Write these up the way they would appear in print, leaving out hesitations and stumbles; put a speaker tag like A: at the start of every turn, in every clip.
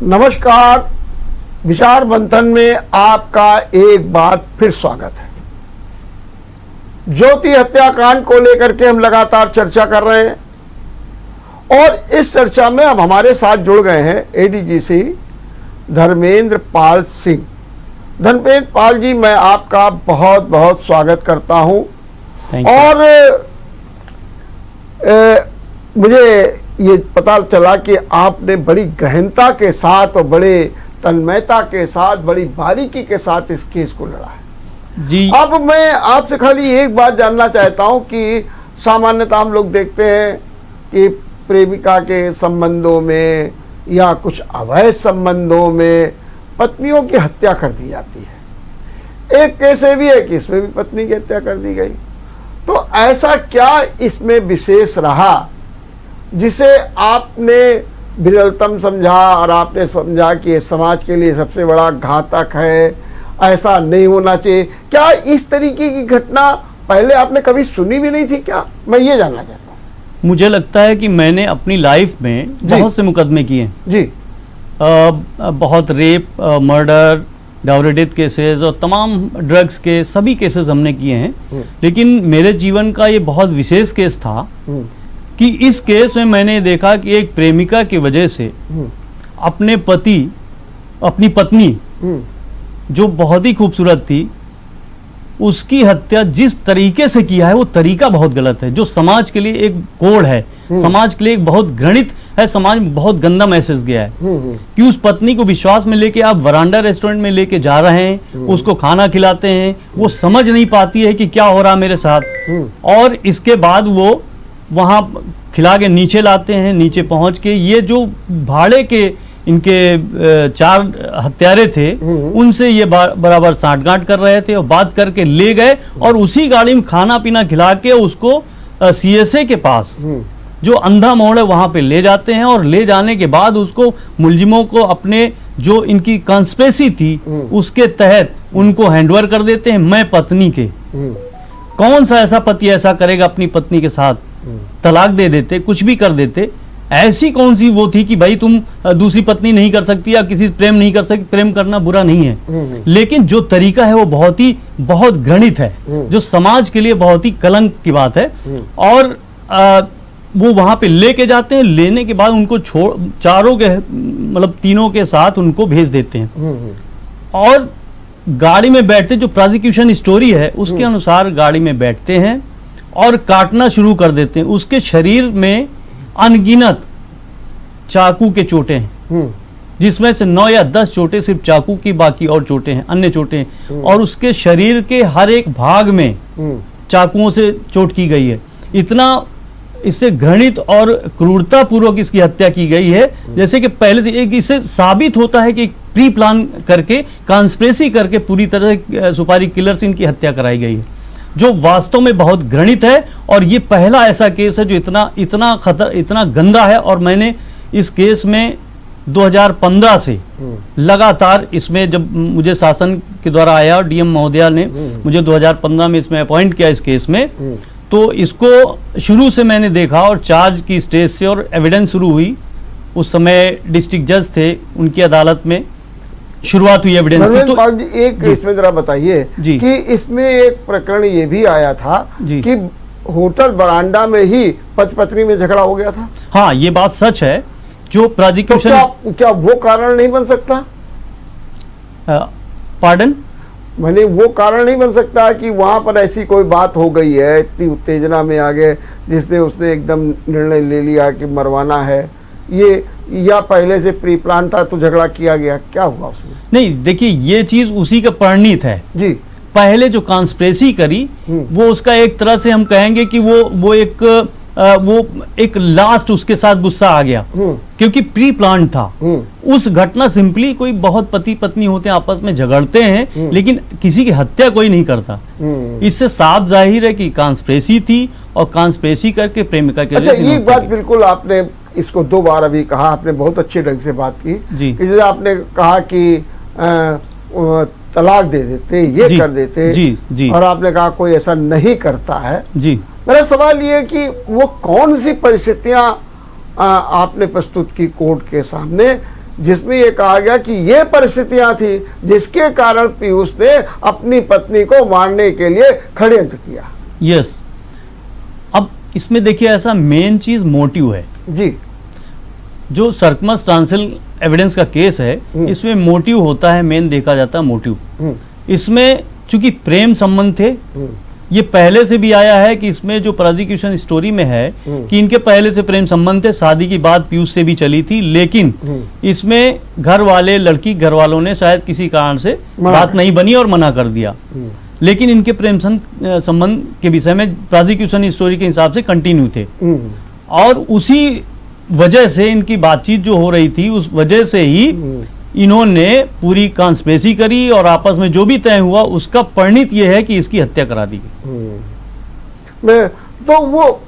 A: नमस्कार। विचार मंथन में आपका एक बार फिर स्वागत है। ज्योति हत्याकांड को लेकर के हम लगातार चर्चा कर रहे हैं और इस चर्चा में अब हमारे साथ जुड़ गए हैं एडीजीसी धर्मेंद्र पाल सिंह। धर्मेंद्र पाल जी, मैं आपका बहुत बहुत स्वागत करता हूं और मुझे ये पता चला कि आपने बड़ी गहनता के साथ और बड़े तन्मयता के साथ, बड़ी बारीकी के साथ इस केस को लड़ा है
B: जी।
A: अब मैं आपसे खाली एक बात जानना चाहता हूं कि सामान्यतः हम लोग देखते हैं कि प्रेमिका के संबंधों में या कुछ अवैध संबंधों में पत्नियों की हत्या कर दी जाती है। एक केस ये भी है कि इसमें भी पत्नी की हत्या कर दी गई। तो ऐसा क्या इसमें विशेष रहा जिसे आपने विरलतम समझा और आपने समझा कि ये समाज के लिए सबसे बड़ा घातक है, ऐसा नहीं होना चाहिए? क्या इस तरीके की घटना पहले आपने कभी सुनी भी नहीं थी क्या? मैं ये जानना चाहता हूँ।
B: मुझे लगता है कि मैंने अपनी लाइफ में बहुत से मुकदमे किए
A: जी।
B: बहुत rape, murder, dowry death cases और तमाम ड्रग्स के सभी केसेस हमने किए हैं। लेकिन मेरे जीवन का ये बहुत विशेष केस था कि इस केस में मैंने देखा कि एक प्रेमिका की वजह से अपने पति, अपनी पत्नी जो बहुत ही खूबसूरत थी, उसकी हत्या जिस तरीके से किया है वो तरीका बहुत गलत है। जो समाज के लिए एक कोड है, समाज के लिए एक बहुत घृणित है, समाज में बहुत गंदा मैसेज गया है कि उस पत्नी को विश्वास में लेके आप वरांडा रेस्टोरेंट में लेके जा रहे हैं, उसको खाना खिलाते हैं, वो समझ नहीं पाती है कि क्या हो रहा मेरे साथ, और इसके बाद वो वहां खिला के नीचे लाते हैं। नीचे पहुंच के ये जो भाड़े के इनके 4 हत्यारे थे उनसे ये बराबर साठगांठ कर रहे थे और बात करके ले गए और उसी गाड़ी में खाना पीना खिला के उसको सीएसए के पास जो अंधा मोड़ है वहां पे ले जाते हैं और ले जाने के बाद उसको मुलजिमों को अपने जो इनकी कॉन्स्पिरेसी थी उसके तहत उनको हैंडओवर कर देते हैं। मैं पत्नी के, कौन सा ऐसा पति ऐसा करेगा अपनी पत्नी के साथ? तलाक दे देते, कुछ भी कर देते। ऐसी कौन सी वो थी कि भाई तुम दूसरी पत्नी नहीं कर सकती या किसी प्रेम नहीं कर सकती? प्रेम करना बुरा नहीं है, लेकिन जो तरीका है वो बहुत घृणित है, जो समाज के लिए बहुत ही कलंक की बात है। और वो वहां पे लेके जाते हैं, लेने के बाद उनको चारों के मतलब तीनों के साथ उनको भेज देते हैं और गाड़ी में बैठते, जो प्रोसिक्यूशन स्टोरी है उसके अनुसार गाड़ी में बैठते हैं और काटना शुरू कर देते हैं। उसके शरीर में अनगिनत चाकू के चोटें हैं, जिसमें से 9 या 10 चोटें सिर्फ चाकू की, बाकी और चोटें हैं, अन्य चोटें हैं। और उसके शरीर के हर एक भाग में चाकुओं से चोट की गई है। इतना इससे घृणित और क्रूरता पूर्वक इसकी हत्या की गई है जैसे कि पहले से एक इससे साबित होता है कि प्री प्लान करके, कॉन्स्पिरेसी करके पूरी तरह सुपारी किलर से इनकी हत्या कराई गई है, जो वास्तव में बहुत घृणित है। और ये पहला ऐसा केस है जो इतना गंदा है। और मैंने इस केस में 2015 से लगातार इसमें, जब मुझे शासन के द्वारा आया और डीएम महोदया ने मुझे 2015 में इसमें अपॉइंट किया इस केस में, तो इसको शुरू से मैंने देखा और चार्ज की स्टेज से और एविडेंस शुरू हुई। उस समय डिस्ट्रिक्ट जज थे, उनकी अदालत में शुरुआत हुई एविडेंस की। तो
A: एक इसमें जरा बताइए कि इसमें एक प्रकरण ये भी आया था कि होटल बरांडा में ही पति पत्नी में झगड़ा हो गया था।
B: हाँ, ये बात सच है। जो प्रोसिक्यूशन,
A: तो क्या वो कारण नहीं बन सकता?
B: पार्डन?
A: मैंने वो कारण नहीं बन सकता कि वहां पर ऐसी कोई बात हो गई है, इतनी उत्तेजना में आ गए जिसने उसने एकदम निर्णय ले लिया कि मरवाना है, ये या पहले से प्री प्लान था तो झगड़ा किया गया? क्या हुआ उसमें? नहीं,
B: देखिए ये चीज उसी का परिणीत है
A: जी।
B: पहले जो कॉन्स्पिरेसी करी वो उसका एक तरह से हम कहेंगे कि वो एक लास्ट उसके साथ गुस्सा आ गया क्योंकि प्री प्लान था। उस घटना सिंपली, कोई बहुत पति पत्नी होते हैं आपस में झगड़ते हैं लेकिन किसी की हत्या कोई नहीं करता। इससे साफ जाहिर है कि कॉन्स्पिरेसी थी और कॉन्स्पिरेसी करके प्रेमिका के।
A: अच्छा, ये बात बिल्कुल आपने इसको 2 बार अभी कहा, आपने बहुत अच्छे ढंग से बात की जी। जैसे आपने कहा कि तलाक दे देते, ये कर देते
B: जी, जी।
A: और आपने कहा कोई ऐसा नहीं करता है
B: जी।
A: मेरा सवाल ये है कि वो कौन सी परिस्थितियां आपने प्रस्तुत की कोर्ट के सामने जिसमें ये कहा गया कि ये परिस्थितियां थी जिसके कारण पीयूष ने अपनी पत्नी को मारने के लिए षड्यंत्र किया।
B: यस, अब इसमें देखिए ऐसा मेन चीज मोटिव है
A: जी।
B: जो सर्कमस्टांशियल एविडेंस का केस है, इसमें मोटिव होता है, मेन देखा जाता है मोटिव। इसमें चूंकि प्रेम संबंध थे, ये पहले से भी आया है कि इसमें जो प्रोसिक्यूशन स्टोरी में है कि इनके पहले से प्रेम संबंध थे, शादी की बात पीयूष से भी चली थी, लेकिन इसमें घर वाले, लड़की घर वालों ने शायद किसी कारण से बात नहीं बनी और मना कर दिया। लेकिन इनके प्रेम संबंध के विषय में प्रोसिक्यूशन स्टोरी के हिसाब से कंटिन्यू थे और उसी वजह से इनकी बातचीत जो हो रही थी, उस वजह से ही इन्होंने पूरी कॉन्स्पिरेसी करी और आपस में जो भी तय हुआ उसका परिणित यह है कि इसकी हत्या करा दी गई।
A: मैं तो वो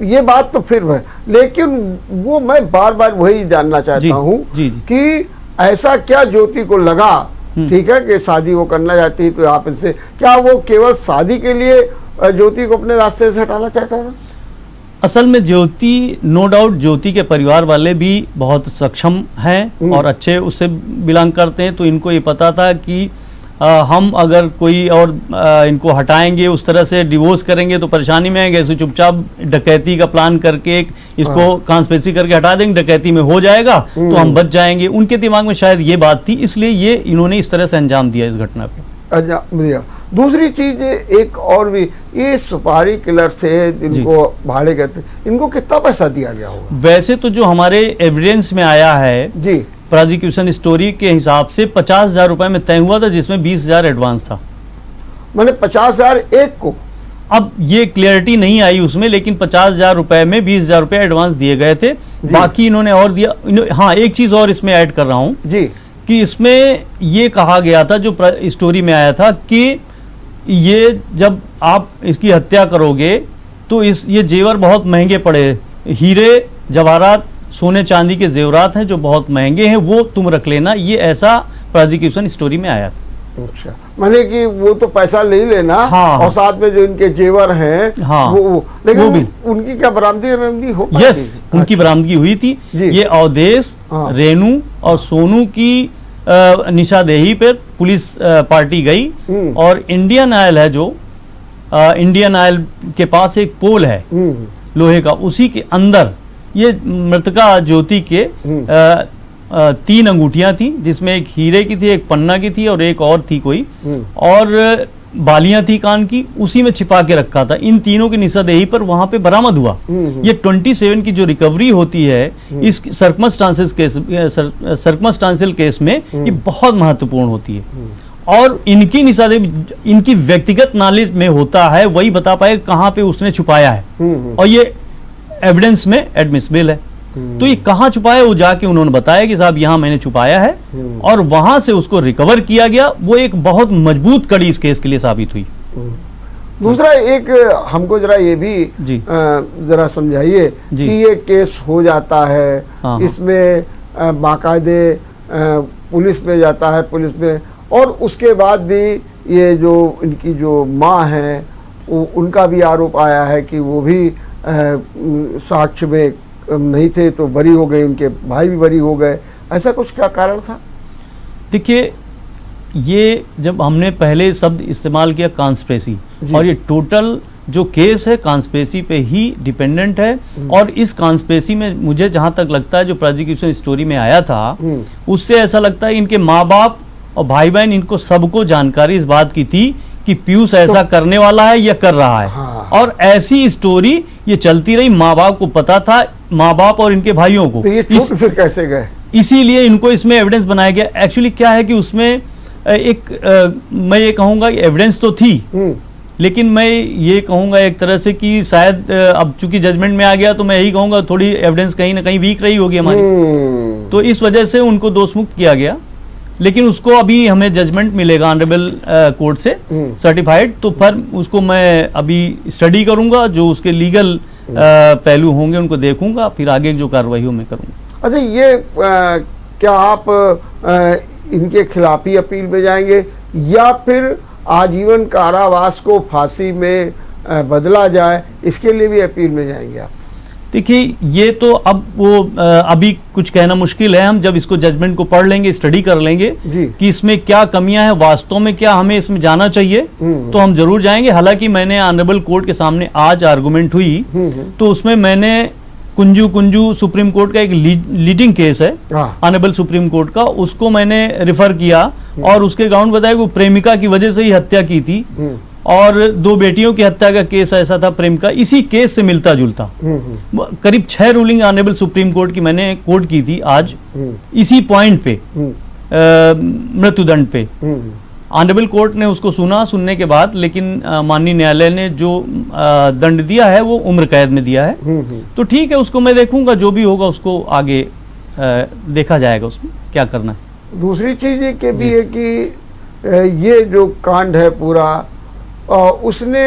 A: ये बात तो फिर है, लेकिन वो मैं बार बार वही जानना चाहता हूँ कि ऐसा क्या ज्योति को लगा, ठीक है, कि शादी वो करना चाहती है, तो आप इनसे क्या वो केवल शादी के लिए ज्योति को अपने रास्ते से हटाना चाहता था?
B: असल में ज्योति, नो डाउट ज्योति के परिवार वाले भी बहुत सक्षम हैं और अच्छे उससे बिलोंग करते हैं, तो इनको ये पता था कि हम अगर कोई और इनको हटाएंगे, उस तरह से डिवोर्स करेंगे तो परेशानी में आएंगे, ऐसे चुपचाप डकैती का प्लान करके इसको कॉन्स्पिरेसी करके हटा देंगे, डकैती में हो जाएगा तो हम बच जाएंगे। उनके दिमाग में शायद ये बात थी, इसलिए ये इन्होंने इस तरह से अंजाम दिया इस घटना को।
A: अच्छा, दूसरी चीज एक और भी, ये सुपारी किलर थे जिनको भाड़े कहते, इनको कितना पैसा दिया गया होगा?
B: वैसे तो जो हमारे एविडेंस में आया है
A: जी,
B: प्रोसिक्यूशन स्टोरी के हिसाब से 50,000 रुपए में तय हुआ था, जिसमें 20,000 एडवांस था।
A: मैंने 50,000 एक को,
B: अब ये क्लियरिटी नहीं आई उसमें, लेकिन 50,000 रुपए में 20,000 रुपए एडवांस दिए गए थे, बाकी इन्होंने और दिया। हाँ, एक चीज और इसमें ऐड कर रहा हूँ
A: जी,
B: कि इसमें ये कहा गया था, जो स्टोरी में आया था, कि ये जब आप इसकी हत्या करोगे तो ये जेवर बहुत महंगे पड़े, हीरे जवाहरात सोने चांदी के जेवरात हैं जो बहुत महंगे हैं, वो तुम रख लेना, ये ऐसा प्रोसिक्यूशन स्टोरी में आया था।
A: अच्छा, माने कि वो तो पैसा ले लेना, हाँ, और साथ में जो इनके जेवर हैं, हाँ, वो लेकिन वो भी उनकी क्या बरामदगी हो पाई?
B: यस, उनकी बरामदगी हुई थी। ये अवधेश, हाँ, रेनू और सोनू की निशादेही पर पुलिस पार्टी गई और इंडियन ऑयल है, जो इंडियन ऑयल के पास एक पोल है लोहे का, उसी के अंदर ये मृतका ज्योति के 3 अंगूठियां थी, जिसमें एक हीरे की थी, एक पन्ना की थी और एक और थी कोई, और बालियां थी कान की, उसी में छिपा के रखा था। इन तीनों की निशादेही पर वहां पे बरामद हुआ। ये 27 की जो रिकवरी होती है इस सर्कमस्टांशियल केस में ये बहुत महत्वपूर्ण होती है, और इनकी निशादेही इनकी व्यक्तिगत नॉलेज में होता है, वही बता पाए कहाँ पे उसने छुपाया है, और ये एविडेंस में एडमिसिबल है। तो ये कहाँ छुपाया, वो जाके उन्होंने बताया कि साहब यहाँ मैंने छुपाया है, और वहां से उसको रिकवर किया गया। वो एक बहुत मजबूत कड़ी इस केस के लिए साबित हुई।
A: दूसरा एक हमको जरा ये भी जरा समझाइए कि ये केस हो जाता है, इसमें बाकायदे पुलिस में जाता है, पुलिस में, और उसके बाद भी ये जो इनकी जो माँ है उनका भी आरोप आया है कि वो भी साक्ष्य में नहीं थे, तो बरी हो गए, उनके भाई भी बरी हो गए। ऐसा कुछ क्या कारण था?
B: देखिए, ये जब हमने पहले शब्द इस्तेमाल किया कॉन्स्पिरेसी, और ये टोटल जो केस है कॉन्स्पिरेसी पे ही डिपेंडेंट है, और इस कॉन्स्पिरेसी में मुझे जहां तक लगता है जो प्रोसिक्यूशन स्टोरी में आया था, उससे ऐसा लगता है इनके माँ बाप और भाई बहन, इनको सबको जानकारी इस बात की थी कि पीयूष ऐसा करने वाला है या कर रहा है। हाँ। और ऐसी स्टोरी ये चलती रही, माँ बाप को पता था, माँ बाप और इनके भाइयों को।
A: तो ये फिर कैसे गए?
B: इसीलिए इनको इसमें एविडेंस बनाया गया। एक्चुअली क्या है कि उसमें मैं ये कहूँगा एविडेंस तो थी, लेकिन मैं ये कहूँगा एक तरह से कि शायद अब चूंकि जजमेंट में आ गया तो मैं यही कहूँगा थोड़ी एविडेंस कहीं ना कहीं वीक रही होगी हमारी, तो इस वजह से उनको दोषमुक्त किया गया। लेकिन उसको अभी हमें जजमेंट मिलेगा ऑनरेबल कोर्ट से सर्टिफाइड, तो फिर उसको मैं अभी स्टडी करूंगा, जो उसके लीगल पहलू होंगे उनको देखूंगा, फिर आगे जो कार्रवाई हो मैं करूंगा।
A: अच्छा, ये क्या आप इनके खिलाफ ही अपील में जाएंगे या फिर आजीवन कारावास को फांसी में बदला जाए, इसके लिए भी अपील में जाएंगे आप?
B: देखिए, ये तो अब वो अभी कुछ कहना मुश्किल है। हम जब इसको जजमेंट को पढ़ लेंगे, स्टडी कर लेंगे
A: जी।
B: कि इसमें क्या कमियां हैं, वास्तव में क्या हमें इसमें जाना चाहिए, तो हम जरूर जाएंगे। हालांकि मैंने ऑनरेबल कोर्ट के सामने आज आर्गुमेंट हुई, तो उसमें मैंने कुंजू सुप्रीम कोर्ट का एक लीडिंग केस है ऑनरेबल सुप्रीम कोर्ट का, उसको मैंने रेफर किया और उसके ग्राउंड बताया कि वो प्रेमिका की वजह से ही हत्या की थी और 2 बेटियों की हत्या का केस ऐसा था प्रेमिका, इसी केस से मिलता जुलता। करीब 6 रूलिंग ऑनरेबल सुप्रीम कोर्ट की मैंने कोर्ट की थी आज इसी पॉइंट पे, मृत्युदंड पे। ऑनरेबल कोर्ट ने उसको सुनने के बाद, लेकिन माननीय न्यायालय ने जो दंड दिया है वो उम्र कैद में दिया है। तो ठीक है, उसको मैं देखूंगा, जो भी होगा उसको आगे देखा जाएगा, उसमें क्या करना है।
A: दूसरी चीज ये के भी है कि ये जो कांड है पूरा, उसने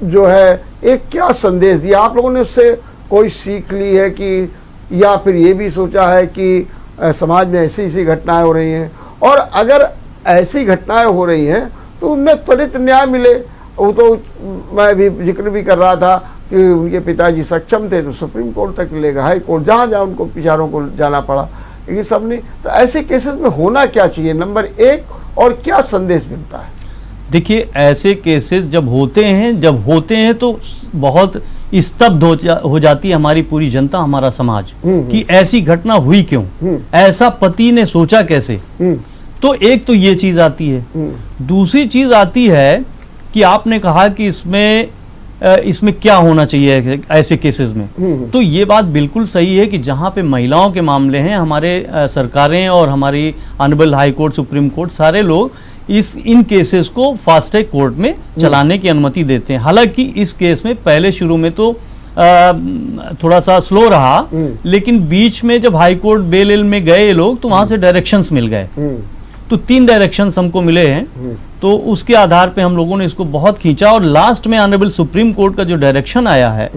A: जो है एक क्या संदेश दिया? आप लोगों ने उससे कोई सीख ली है कि, या फिर ये भी सोचा है कि समाज में ऐसी ऐसी घटनाएं हो रही हैं, और अगर ऐसी घटनाएं हो रही हैं तो उनमें त्वरित न्याय मिले? वो तो मैं भी जिक्र भी कर रहा था कि उनके पिताजी सक्षम थे तो सुप्रीम कोर्ट तक ले गए, हाई कोर्ट, जहाँ जहाँ उनको बेचारों को जाना पड़ा, लेकिन सब नहीं। तो ऐसे केसेस में होना क्या चाहिए, नंबर 1, और क्या संदेश मिलता है?
B: देखिए, ऐसे केसेस जब होते हैं तो बहुत स्तब्ध हो जाती है हमारी पूरी जनता, हमारा समाज, कि ऐसी घटना हुई क्यों, ऐसा पति ने सोचा कैसे। तो एक तो ये चीज आती है। दूसरी चीज आती है कि आपने कहा कि इसमें क्या होना चाहिए ऐसे केसेस में। तो ये बात बिल्कुल सही है कि जहां पे महिलाओं के मामले हैं, हमारे सरकारें और हमारी honourable high court, supreme court, सारे लोग इन केसेस को फास्ट ट्रैक कोर्ट में चलाने की अनुमति देते हैं। हालांकि इस केस में पहले शुरू में तो थोड़ा सा स्लो रहा, लेकिन बीच में जब हाई कोर्ट बेल में गए लोग, तो वहां से डायरेक्शंस मिल गए। तो 3 डायरेक्शंस हमको मिले हैं, तो उसके आधार पे हम लोगों ने इसको बहुत खींचा, और लास्ट में ऑनरेबल सुप्रीम कोर्ट का जो डायरेक्शन आया है,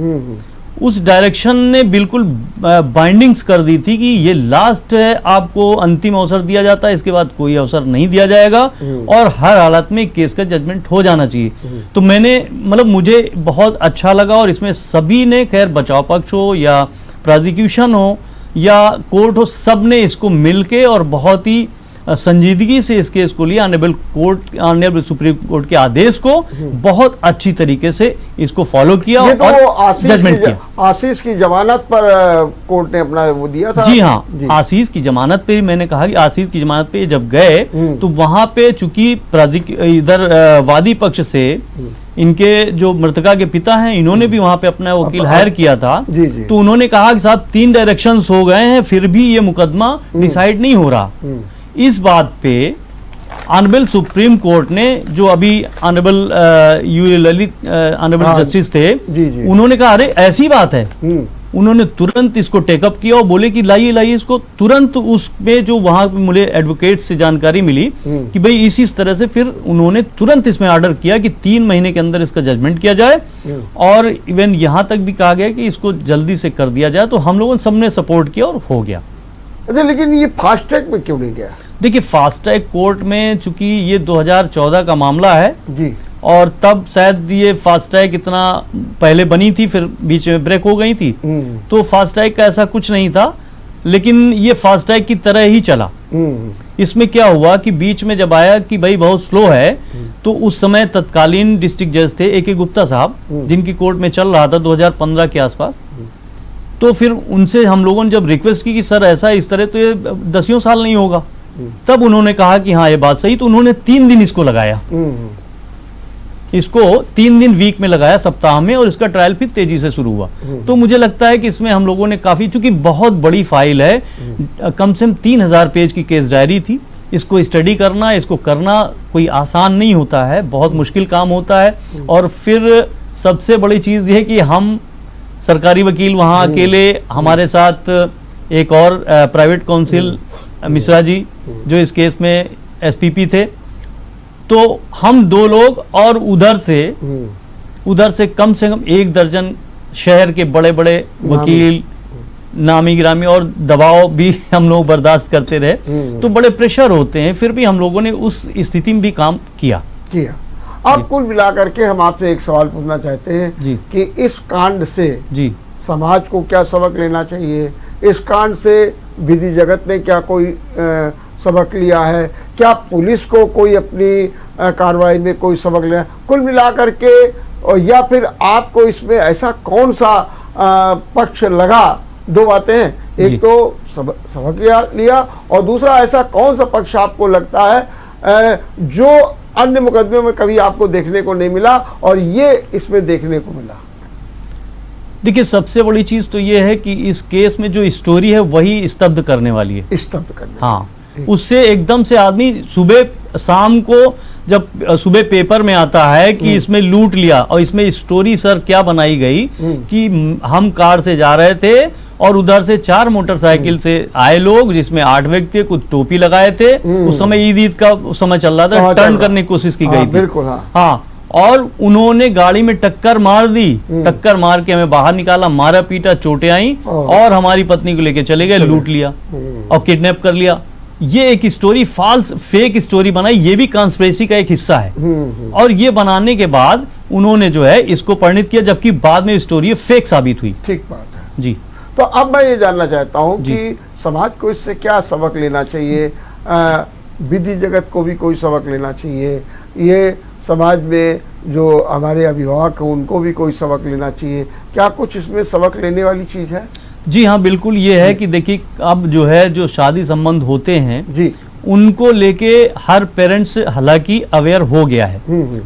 B: उस डायरेक्शन ने बिल्कुल बाइंडिंग्स कर दी थी कि ये लास्ट है, आपको अंतिम अवसर दिया जाता है, इसके बाद कोई अवसर नहीं दिया जाएगा, और हर हालत में केस का जजमेंट हो जाना चाहिए। तो मुझे बहुत अच्छा लगा, और इसमें सभी ने, खैर बचाव पक्ष हो या प्रोसिक्यूशन हो या कोर्ट हो, सब ने इसको मिलके और बहुत ही संजीदगी से इस केस को लिया। ऑनरेबल सुप्रीम कोर्ट के आदेश को बहुत अच्छी तरीके से इसको फॉलो किया और जजमेंट किया।
A: आशीष की जमानत पर कोर्ट ने अपना वो दिया था।
B: जी हाँ, आशीष की जमानत पे मैंने कहा कि आशीष की जमानत पे जब गए तो वहां पे चूंकि इधर वादी पक्ष से इनके जो मृतका के पिता हैं, इन्होंने भी वहां पे अपना वकील हायर किया था। तो उन्होंने कहा कि साहब 3 डायरेक्शंस हो गए हैं, फिर भी ये मुकदमा डिसाइड नहीं हो रहा। इस बात पे ऑनरेबल सुप्रीम कोर्ट ने, जो अभी honourable UA Lalit honourable justice थे, उन्होंने कहा अरे ऐसी बात है। उन्होंने तुरंत इसको टेकअप किया और बोले कि लाइए इसको तुरंत। उसमें जो वहां पे मुझे एडवोकेट से जानकारी मिली कि भाई इस तरह से, फिर उन्होंने तुरंत इसमें ऑर्डर किया कि 3 महीने के अंदर इसका जजमेंट किया जाए, और इवन यहां तक भी कहा गया कि इसको जल्दी से कर दिया जाए। तो हम लोगों ने सबने सपोर्ट किया और हो गया।
A: लेकिन ये फास्ट ट्रैक में क्यों नहीं गया?
B: देखिए, फास्ट ट्रैक कोर्ट में चूंकि ये 2014 का मामला है
A: जी,
B: और तब शायद ये फास्ट ट्रैक इतना पहले बनी थी, फिर बीच में ब्रेक हो गई थी, तो फास्ट ट्रैक का ऐसा कुछ नहीं था। लेकिन ये फास्ट ट्रैक की तरह ही चला। इसमें क्या हुआ कि बीच में जब आया कि भाई बहुत स्लो है, तो उस समय तत्कालीन डिस्ट्रिक्ट जज थे AK गुप्ता साहब, जिनकी कोर्ट में चल रहा था 2015 के आसपास। तो फिर उनसे हम लोगों ने जब रिक्वेस्ट की कि सर ऐसा इस तरह तो ये 10 साल नहीं होगा, तब उन्होंने कहा कि हाँ ये बात सही। तो उन्होंने 3 दिन इसको लगाया, इसको 3 दिन वीक में लगाया, सप्ताह में, और इसका ट्रायल फिर तेजी से शुरू हुआ। तो मुझे लगता है कि इसमें हम लोगों ने काफी, चूंकि बहुत बड़ी फाइल है, कम से कम 3000 पेज की केस डायरी थी, इसको स्टडी करना, इसको करना कोई आसान नहीं होता है, बहुत मुश्किल काम होता है। और फिर सबसे बड़ी चीज ये है कि हम सरकारी वकील वहाँ अकेले, हमारे साथ एक और प्राइवेट काउंसिल मिश्रा जी जो इस केस में SPP थे, तो हम 2 लोग, और उधर से कम 1 दर्जन शहर के बड़े बड़े वकील, नामी गिरामी, और दबाव भी हम लोग बर्दाश्त करते रहे। तो बड़े प्रेशर होते हैं, फिर भी हम लोगों ने उस स्थिति में भी काम किया।
A: अब कुल मिलाकर के हम आपसे एक सवाल पूछना चाहते हैं
B: जी।
A: कि इस कांड से
B: जी
A: समाज को क्या सबक लेना चाहिए, इस कांड से विधि जगत ने क्या कोई सबक लिया है, क्या पुलिस को कोई अपनी कार्रवाई में कोई सबक लिया, कुल मिलाकर के, या फिर आपको इसमें ऐसा कौन सा पक्ष लगा? दो बातें हैं, एक तो सबक लिया और दूसरा ऐसा कौन सा पक्ष आपको लगता है जो अन्य मुकदमे में कभी आपको देखने को नहीं मिला और ये इसमें देखने को मिला?
B: देखिए, सबसे बड़ी चीज तो ये है कि इस केस में जो स्टोरी है वही स्तब्ध करने वाली है।
A: स्तब्ध करने,
B: हाँ, उससे एकदम से आदमी सुबह शाम को जब सुबह पेपर में आता है कि इसमें लूट लिया, और इसमें स्टोरी सर क्या बनाई गई कि हम कार से जा रहे थे और उधर से 4 मोटरसाइकिल से आए लोग, जिसमें 8 व्यक्ति थे, कुछ टोपी लगाए थे। उस समय ईद का समय चल रहा था, टर्न करने की कोशिश की गई थी।
A: बिल्कुल,
B: हाँ, और उन्होंने गाड़ी में टक्कर मार दी, टक्कर मार के हमें बाहर निकाला, मारा पीटा, चोटें आई और हमारी पत्नी को लेके चले गए, लूट लिया और किडनैप कर लिया। ये एक स्टोरी फॉल्स फेक स्टोरी बनाई, ये भी कॉन्स्पिरेसी का एक हिस्सा है। और ये बनाने के बाद उन्होंने जो है इसको परिणित किया, जबकि बाद में स्टोरी फेक साबित हुई।
A: ठीक बात है
B: जी।
A: तो अब मैं ये जानना चाहता हूँ कि समाज को इससे क्या सबक लेना चाहिए, विधि जगत को भी कोई सबक लेना चाहिए, ये समाज में जो हमारे अभिभावक हैं उनको भी कोई सबक लेना चाहिए, क्या कुछ इसमें सबक लेने वाली चीज़ है?
B: जी हाँ, बिल्कुल ये है कि देखिए, अब जो है जो शादी संबंध होते हैं
A: जी,
B: उनको लेके हर पेरेंट्स हालांकि अवेयर हो गया है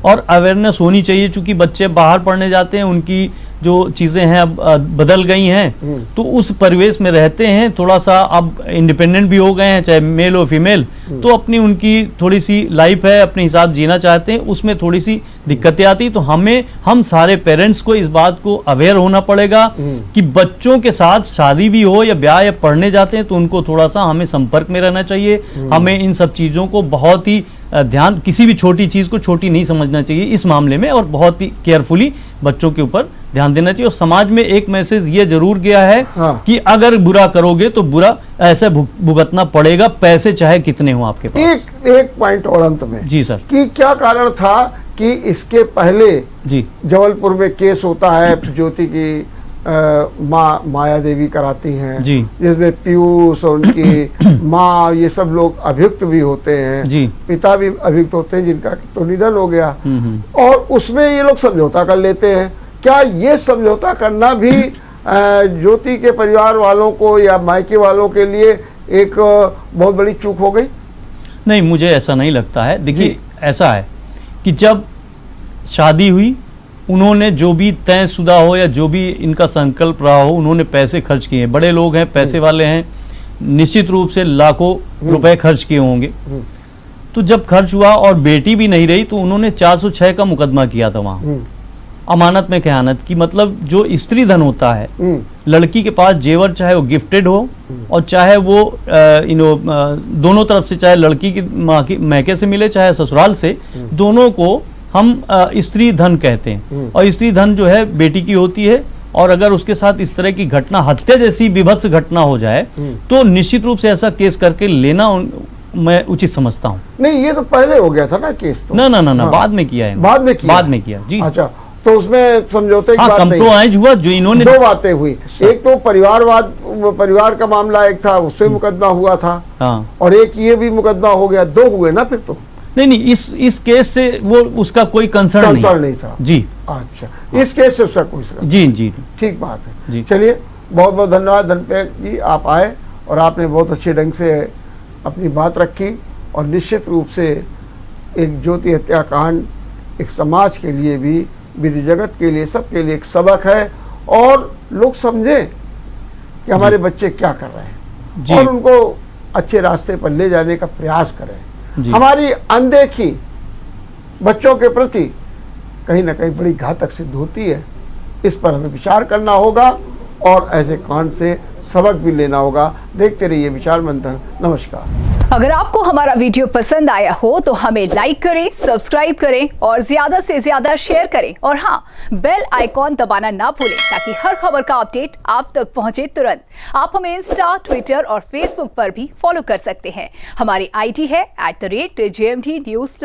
B: और अवेयरनेस होनी चाहिए, क्योंकि बच्चे बाहर पढ़ने जाते हैं, उनकी जो चीज़ें हैं अब बदल गई हैं, तो उस परिवेश में रहते हैं, थोड़ा सा अब इंडिपेंडेंट भी हो गए हैं, चाहे मेल हो फीमेल, तो अपनी उनकी थोड़ी सी लाइफ है, अपने हिसाब जीना चाहते हैं, उसमें थोड़ी सी दिक्कतें आती। तो हम सारे पेरेंट्स को इस बात को अवेयर होना पड़ेगा कि बच्चों के साथ शादी भी हो या ब्याह या पढ़ने जाते हैं तो उनको थोड़ा सा हमें संपर्क में रहना चाहिए। हमें इन सब चीज़ों को बहुत ही ध्यान, किसी भी छोटी चीज़ को छोटी नहीं समझना चाहिए इस मामले में, और बहुत ही केयरफुली बच्चों के ऊपर ध्यान देना चाहिए। और समाज में एक मैसेज ये जरूर गया है कि अगर बुरा करोगे तो बुरा ऐसे भुगतना पड़ेगा, पैसे चाहे कितने हो आपके पास।
A: एक पॉइंट और अंत में
B: जी सर,
A: कि क्या कारण था कि इसके पहले
B: जी
A: जबलपुर में केस होता है, ज्योति की माया देवी कराती हैं
B: जी,
A: जिसमें पीयूष और उनकी माँ, ये सब लोग अभियुक्त भी होते हैं
B: जी,
A: पिता भी अभियुक्त होते हैं जिनका तो निधन हो गया, और उसमें ये लोग समझौता कर लेते हैं। क्या ये समझौता करना भी ज्योति के परिवार वालों को या मायके वालों के लिए एक बहुत बड़ी चूक हो गई?
B: नहीं, मुझे ऐसा नहीं लगता है। देखिए, ऐसा है कि जब शादी हुई, उन्होंने जो भी तयशुदा हो या जो भी इनका संकल्प रहा हो, उन्होंने पैसे खर्च किए। बड़े लोग हैं, पैसे वाले हैं, निश्चित रूप से लाखों रुपए खर्च किए होंगे। तो जब खर्च हुआ और बेटी भी नहीं रही तो उन्होंने 406 का मुकदमा किया था वहाँ, अमानत में खयानत की। मतलब जो स्त्री धन होता है, लड़की के पास जेवर, चाहे वो गिफ्टेड हो और चाहे वो दोनों तरफ से, चाहे लड़की की मैके से मिले चाहे ससुराल से, दोनों को हम स्त्री धन कहते हैं। और स्त्री धन जो है बेटी की होती है, और अगर उसके साथ इस तरह की घटना, हत्या जैसी विभत्स घटना हो जाए तो निश्चित रूप से ऐसा केस करके लेना मैं उचित समझता हूँ।
A: नहीं, ये तो पहले हो गया था ना केस तो।
B: ना, बाद में किया है,
A: बाद में किया
B: जी।
A: अच्छा, तो उसमें समझौते की बात नहीं,
B: कंप्रोमाइज हुआ। जो इन्होंने
A: 2 बातें हुई, एक तो परिवार का मामला एक था, उससे मुकदमा हुआ था, और एक ये भी मुकदमा हो गया, 2 हुए ना फिर तो।
B: नहीं, इस केस से वो उसका कोई कंसर्न नहीं
A: था
B: जी।
A: अच्छा, इस केस से उसका कोई
B: जी, ठीक
A: बात है
B: जी।
A: चलिए, बहुत बहुत धन्यवाद धनपेश जी, आप आए और आपने बहुत अच्छे ढंग से अपनी बात रखी, और निश्चित रूप से एक ज्योति हत्याकांड एक समाज के लिए भी, विधि जगत के लिए, सबके लिए एक सबक है, और लोग समझें कि हमारे बच्चे क्या कर रहे हैं और उनको अच्छे रास्ते पर ले जाने का प्रयास करें। हमारी अनदेखी बच्चों के प्रति कहीं ना कहीं बड़ी घातक सिद्ध होती है, इस पर हमें विचार करना होगा और ऐसे कांड से सबक भी लेना होगा। देखते रहिए विचार मंथन। नमस्कार।
C: अगर आपको हमारा वीडियो पसंद आया हो तो हमें लाइक करें, सब्सक्राइब करें और ज्यादा से ज्यादा शेयर करें, और हाँ, बेल आइकॉन दबाना ना भूलें ताकि हर खबर का अपडेट आप तक पहुंचे तुरंत। आप हमें इंस्टा, ट्विटर और फेसबुक पर भी फॉलो कर सकते हैं। हमारी आईडी है @JMT News।